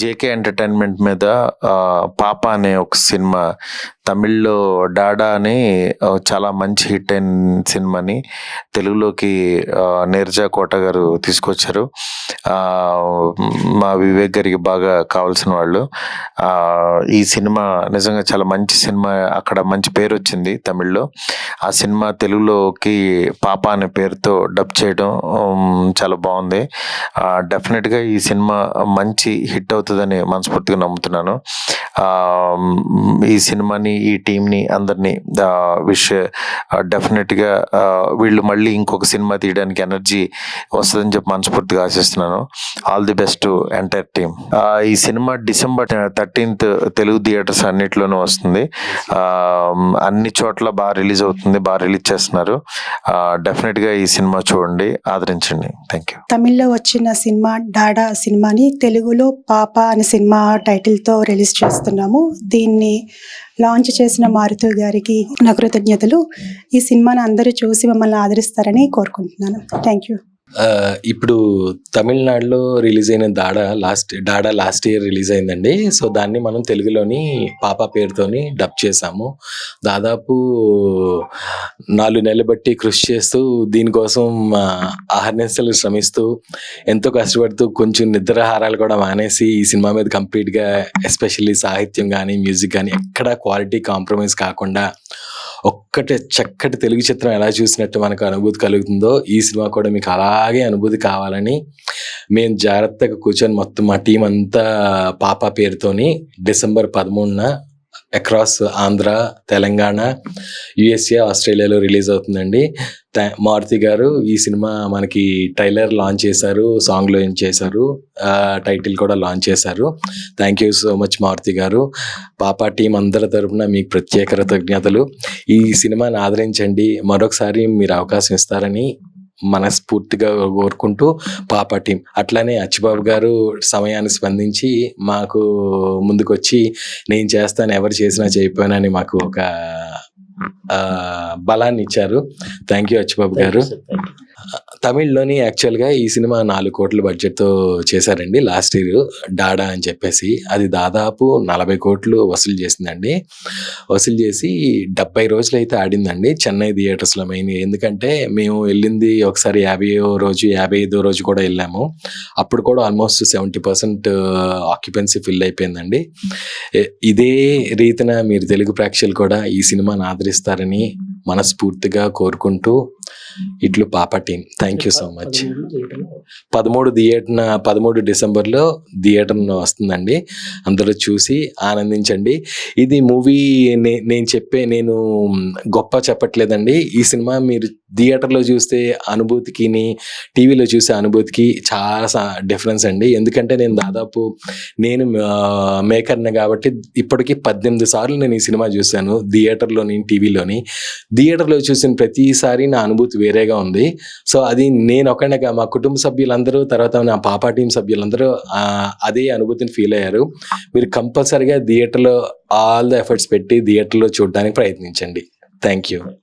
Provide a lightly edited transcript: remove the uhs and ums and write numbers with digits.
JK entertainment మీద పాప అనే ఒక సినిమా తమిళ్లో డాడా అని చాలా మంచి హిట్ అయిన సినిమాని తెలుగులోకి నీరజ కోట గారు తీసుకొచ్చారు. మా వివేక్ గారికి బాగా కావాల్సిన వాళ్ళు. ఈ సినిమా నిజంగా చాలా మంచి సినిమా. అక్కడ మంచి పేరు వచ్చింది తమిళ్లో. ఆ సినిమా తెలుగులోకి పాప అనే పేరుతో డబ్ చేయడం చాలా బాగుంది. డెఫినెట్గా ఈ సినిమా మంచి హిట్ అవుతుందని మనస్ఫూర్తిగా నమ్ముతున్నాను. ఈ సినిమాని, ఈ టీంని, అందరినీ డెఫినెట్గా వీళ్ళు మళ్ళీ ఇంకొక సినిమా తీయడానికి ఎనర్జీ వస్తుందని చెప్పి మనస్ఫూర్తిగా ఆశిస్తున్నాను. All the best to entire team. ఈ సినిమా December 13th తెలుగు థియేటర్స్ అన్నిట్లోనూ వస్తుంది. అన్ని చోట్ల బాగా రిలీజ్ అవుతుంది, బాగా రిలీజ్ చేస్తున్నారు. డెఫినెట్గా ఈ సినిమా చూడండి, ఆదరించండి. Thank you. తమిళ్లో వచ్చిన సినిమా డాడా సినిమాని తెలుగులో పాప అనే సినిమా టైటిల్తో రిలీజ్ చేస్తున్నాము. దీన్ని లాంచ్ చేసిన మారుతు గారికి నా కృతజ్ఞతలు. ఈ సినిమాని అందరూ చూసి మమ్మల్ని ఆదరిస్తారని కోరుకుంటున్నాను. Thank you. ఇప్పుడు తమిళనాడులో రిలీజ్ అయిన డాడా లాస్ట్ ఇయర్ రిలీజ్ అయిందండి. సో దాన్ని మనం తెలుగులోని పాప పేరుతోని డబ్ చేసాము. దాదాపు 4 నెలలు బట్టి కృషి చేస్తూ దీనికోసం అహర్నిశలు శ్రమిస్తూ ఎంతో కష్టపడుతూ కొంచెం నిద్రాహారాలు కూడా మానేసి ఈ సినిమా మీద కంప్లీట్గా ఎస్పెషల్లీ సాహిత్యం కానీ మ్యూజిక్ కానీ ఎక్కడా క్వాలిటీ కాంప్రమైజ్ కాకుండా ఒక్కటే చక్కటి తెలుగు చిత్రం ఎలా చూసినట్టు మనకు అనుభూతి కలుగుతుందో ఈ సినిమా కూడా మీకు అలాగే అనుభూతి కావాలని మేము జాగ్రత్తగా కూర్చొని మొత్తం మా టీం అంతా పాప పేరుతోని December 13న అక్రాస్ ఆంధ్ర, తెలంగాణ, USA, ఆస్ట్రేలియాలో రిలీజ్ అవుతుందండి. మారుతి గారు ఈ సినిమా మనకి ట్రైలర్ లాంచ్ చేశారు, సాంగ్ లాంచ్ చేశారు, టైటిల్ కూడా లాంచ్ చేశారు. Thank you so much Maruthi garu. పాప టీం అందరి తరపున మీకు ప్రత్యేక కృతజ్ఞతలు. ఈ సినిమాని ఆదరించండి, మరొకసారి మీరు అవకాశం ఇస్తారని మనస్ఫూర్తిగా కోరుకుంటూ పాప టీం అట్లానే అచ్చిబాబు గారు సమయాన్ని స్పందించి మాకు ముందుకు వచ్చి నేను చేస్తాను, ఎవరు చేసినా చేయకపోయినని మాకు ఒక బలాన్ని ఇచ్చారు. థ్యాంక్ యూ అచ్చిబాబు గారు. తమిళ్లోని యాక్చువల్గా ఈ సినిమా 4 కోట్ల బడ్జెట్తో చేశారండి లాస్ట్ ఇయర్, డాడా అని చెప్పేసి. అది దాదాపు 40 కోట్లు వసూలు చేసిందండి. వసూలు చేసి 70 రోజులు అయితే ఆడిందండి చెన్నై థియేటర్స్లో మెయిన్. ఎందుకంటే మేము వెళ్ళింది ఒకసారి 50వ రోజు, 55వ రోజు కూడా వెళ్ళాము. అప్పుడు కూడా ఆల్మోస్ట్ 70% ఆక్యుపెన్సీ ఫిల్ అయిపోయిందండి. ఇదే రీతిన మీరు తెలుగు ప్రేక్షకులు కూడా ఈ సినిమాని ఆదరిస్తారని మనస్ఫూర్తిగా కోరుకుంటూ ఇట్లు పాప team. Thank you so much. 13 డిసెంబర్లో థియేటర్ వస్తుందండి. అందరూ చూసి ఆనందించండి. ఇది మూవీ నేను గొప్ప చెప్పట్లేదండి. ఈ సినిమా మీరు థియేటర్లో చూస్తే అనుభూతికి, టీవీలో చూసే అనుభూతికి చాలా డిఫరెన్స్ అండి. ఎందుకంటే నేను మేకర్ని కాబట్టి ఇప్పటికీ 18 సార్లు నేను ఈ సినిమా చూశాను థియేటర్లోని, టీవీలోని. థియేటర్లో చూసిన ప్రతిసారి నా అనుభూతి వేరేగా ఉంది. సో అది నేను ఒకనేగా, మా కుటుంబ సభ్యులందరూ, తర్వాత నా పాపా టీం సభ్యులందరూ అదే అనుభూతిని ఫీల్ అయ్యారు. మీరు కంపల్సరీగా థియేటర్లో ఆల్ ద ఎఫర్ట్స్ పెట్టి థియేటర్లో చూడడానికి ప్రయత్నించండి. Thank you.